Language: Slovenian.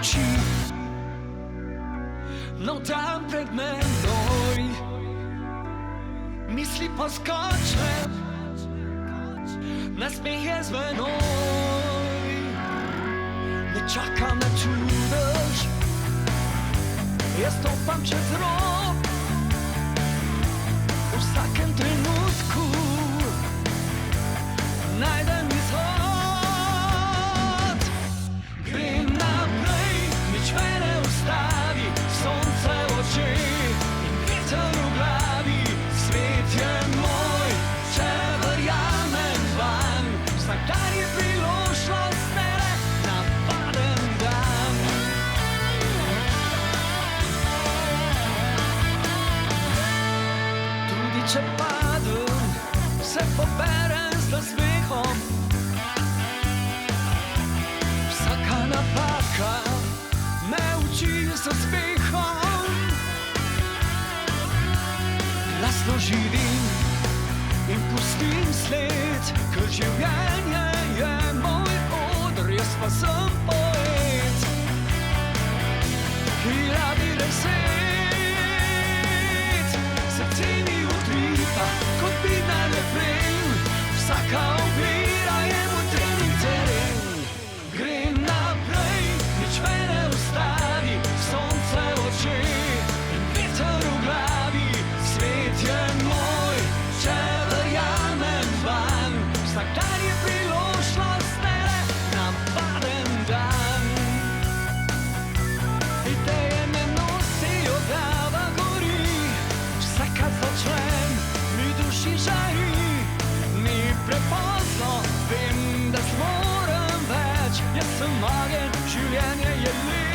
oči. No, tam pred menoj misli poskoče, nasmeh je zvenoj. Ne čakam na čudež, jaz stopam čez rob. V vsakem trenutku najdem izhod. Grem naprej, nič me ne ustavi, sonce v očeh in veter v glavi. Svet je moj, če verjamem vanj. Vsak dan je priložnost, ne le navaden dan. Tudi če padem, se poberem z nasmehom. Vsaka napaka me uči z uspehom. Glasno živim in pustim sled, ker življenje je moj oder, jaz pa sem poet, ki rabi deset. Srce mi utripa, kot bi nalepljen, vsaka ovira je moj trening teren. Grem naprej, nič me ne ustavi, sonce v očeh in veter v glavi. Svet je moj, če verjamem vanj. Vsak dan je priložnost, ne le navaden dan. Ideje me nosijo, glava gori, vse kar začnem, mi duši žari. Ni prepozno, vem, da zmorem več, jaz sem magen, življenje je lep.